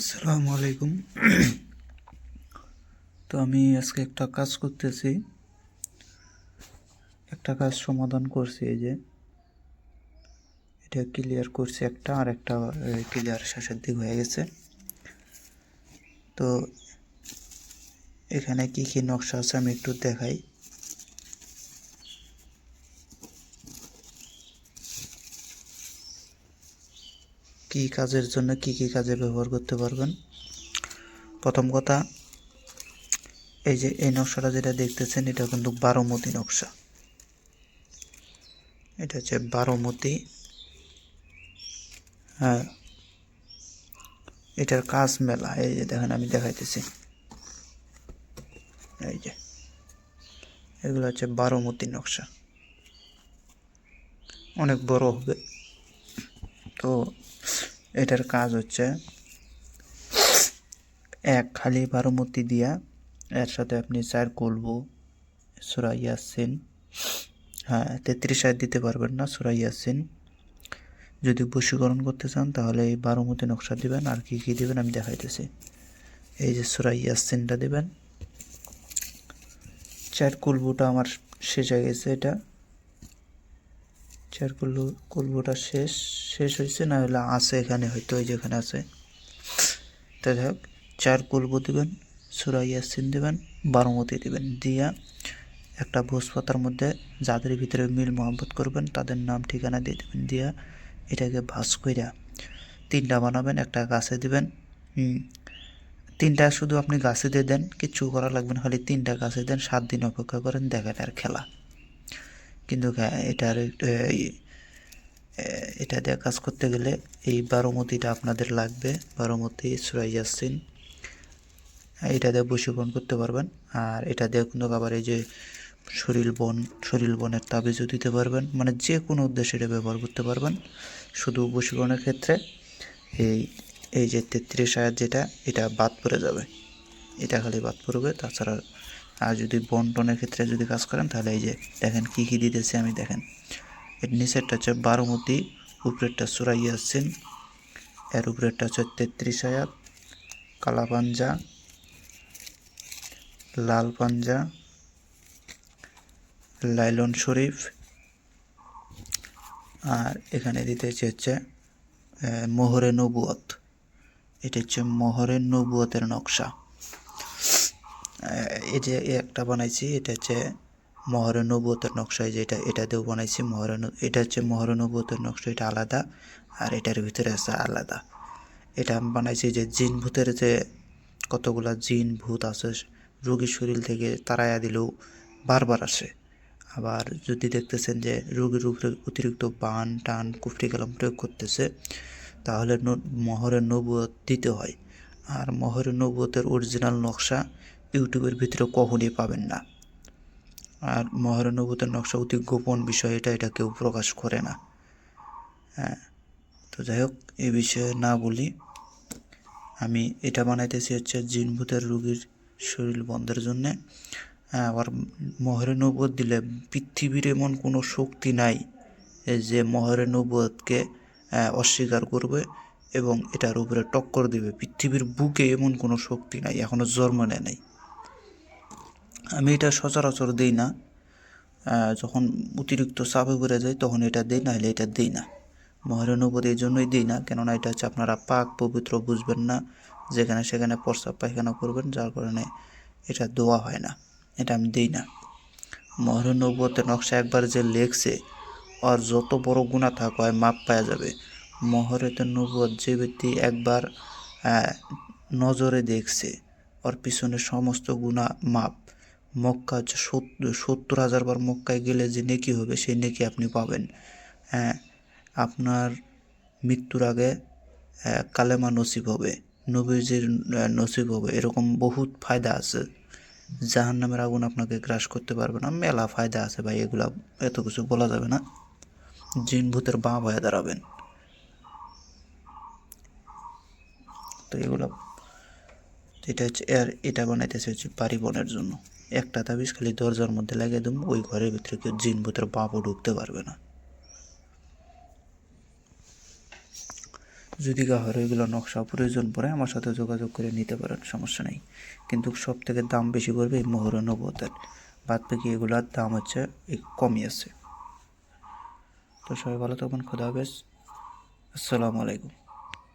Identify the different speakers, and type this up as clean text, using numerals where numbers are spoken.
Speaker 1: আসসালামু আলাইকুম। তো আমি আজকে একটা কাজ করতেছি, একটা কাজ সমাধান করছি। এই যে এটা ক্লিয়ার করছি একটা, আর একটা ক্লিয়ার শেষের দিক হয়ে গেছে। তো এখানে কি কি নকশা আছে আমি একটু দেখাই। কি কাজের জন্য কি কি কাজে ব্যবহার করতে পারবেন। প্রথম কথা, এই যে এই নকশাটা যেটা দেখতেছেন এটা কিন্তু 12মতি নকশা। এটা হচ্ছে 12মতি। হ্যাঁ, এটার কাজ মেলা। এই যে দেখেন, আমি দেখাইতেছি। এই যে এগুলো হচ্ছে 12মতি নকশা, অনেক বড় হবে। তো এটার কাজ হচ্ছে এক খালি 12মতি দিয়া এর সাথে আপনি 4 কলবু, সূরা ইয়াসিন, হ্যাঁ 33 আয়াত দিতে পারবেন না, সূরা ইয়াসিন। যদি বশীকরণ করতে চান তাহলে এই 12মতি নকশা দিবেন। আর কি কি দিবেন আমি দেখাইতেছি। এই যে সূরা ইয়াসিনটা দিবেন। 4 কলবুটা আমার শেষ হয়ে গেছে। এটা 4 কলবুটা শেষ হয়েছে, না হলে আছে এখানে, হয়তো এই যে এখানে আছে। তাই যাই হোক, 4 কলবু দিবেন, সূরা ইয়াসিন দিবেন, 12মতি দিবেন। দিয়া একটা ভোজপাতার মধ্যে যাদের ভিতরে মিল মহব্বত করবেন তাদের নাম ঠিকানা দিয়ে দেবেন। দিয়া এটাকে ভাঁজ কইরা 3টা বানাবেন, একটা গাছে দিবেন। 3টা শুধু আপনি গাছে দিয়ে দেন, কিচ্ছু করা লাগবে না, খালি 3টা গাছে দেন, 7 দিন অপেক্ষা করেন, দেখেন আর খেলা। কিন্তু এটা দিয়ে কাজ করতে গেলে এই 12মতিটা আপনাদের লাগবে। 12মতি, সূরা ইয়াসিন, এটা দিয়ে বশীকরণ করতে পারবেন। আর এটা দিয়ে কিন্তু আবার এই যে শরীর বনের তাবিজও দিতে পারবেন, মানে যে কোনো উদ্দেশ্যে এটা ব্যবহার করতে পারবেন। শুধু বশীকরণের ক্ষেত্রে এই এই যে 33 আয়াত যেটা, এটা বাদ পড়ে যাবে, এটা খালি বাদ পড়বে। তাছাড়া আর যদি বন্টনের ক্ষেত্রে যদি কাজ করেন তাহলে এই যে দেখেন কি কি দিতেছে আমি, দেখেন এর নিচেরটা হচ্ছে 12মতি, উপরেরটা সূরা ইয়াসিন, এর উপরেরটা হচ্ছে 33 আয়াত, কালা পাঞ্জা, লাল পাঞ্জা, লাইলন শরীফ, আর এখানে দিতেছে হচ্ছে মোহরে নবুয়ত। এটা হচ্ছে মোহরে নবুয়তের নকশা। এই যে একটা বানাইছি, এটা হচ্ছে মোহরে নবুয়তের নকশা। এই যে এটা দিয়েও বানাইছি এটা হচ্ছে মোহরে নবুয়তের নকশা, এটা আলাদা, আর এটার ভিতরে আছে আলাদা। এটা আমি বানাইছি যে জিন ভূতের যে কতগুলা জিন ভূত আছে, রোগীর শরীর থেকে তাড়াইয়া দিলেও বারবার আসে। আবার যদি দেখতেছেন যে রোগীর উপরে অতিরিক্ত বান টান কুফরি কালাম প্রয়োগ করতেছে, তাহলে মোহরে নবুয়ত দিতে হয়। আর মোহরে নবুয়তের অরিজিনাল নকশা ইউটিউবের ভিতরে কখনই পাবেন না। আর মোহরে নবুয়তের নকশা অতি গোপন বিষয়, এটা কেউ প্রকাশ করে না। হ্যাঁ, তো যাই হোক, এই বিষয়ে না বলি। আমি এটা বানাইতেছি হচ্ছে জিন ভূতের রোগীর শরীর বন্ধের জন্যে। আবার মোহরে নবুয়ত দিলে পৃথিবীর এমন কোনো শক্তি নাই যে মোহরে নবুয়তকে অস্বীকার করবে এবং এটার উপরে টক্কর দিবে। পৃথিবীর বুকে এমন কোনো শক্তি নাই, এখনও জন্ম নেয় নাই। আমি এটা সচরাচর দিই না, যখন অতিরিক্ত চাপে পড়ে যায় তখন এটা দিই, না হলে এটা দিই না। মোহরে নবুয়ত এই জন্যই দিই না, কেননা এটা হচ্ছে আপনারা পাক পবিত্র বুঝবেন না, যেখানে সেখানে প্রস্রাব পায়খানা করবেন, যার কারণে এটা দোয়া হয় না, এটা আমি দিই না। মোহরে নবুয়তের নকশা একবার যে লেখছে, আর যত বড় গুনাহ থাক হয় মাপ পাওয়া যাবে। মোহরেতে নবুয়ত যে ব্যক্তি একবার নজরে দেখছে, ওর পিছনে সমস্ত গুনাহ মাপ। মক্কা হচ্ছে 70,000 বার মক্কায় গেলে যে নেকি হবে, সেই নেকি আপনি পাবেন। হ্যাঁ, আপনার মৃত্যুর আগে কালেমা নসিব হবে, নবীজির নসিব হবে, এরকম বহুত ফায়দা আছে। জাহান্নামের আগুন আপনাকে গ্রাস করতে পারবে না, মেলা ফায়দা আছে ভাই, এগুলা এত কিছু বলা যাবে না। জিন ভূতের বাপ হয়ে দাঁড়াবেন। তো এগুলো, এটা হচ্ছে এটা বানাইতেছে হচ্ছে বাড়ি বনের জন্য। একটা তাবিজ খালি দরজার মধ্যে লাগিয়ে দেবো, ওই ঘরের ভিতরে কেউ জিন ভূতের বাপও ঢুকতে পারবে না। যদি কাহার এগুলো নকশা প্রয়োজন পড়ে আমার সাথে যোগাযোগ করে নিতে পারেন, সমস্যা নেই। কিন্তু সব থেকে দাম বেশি পড়বে এই মোহরের নবুয়তের, বাদ বাকি এগুলোর দাম হচ্ছে কমই আছে। তো সবাই ভালো থাকবেন, খোদা হাফেজ, আসসালামু আলাইকুম।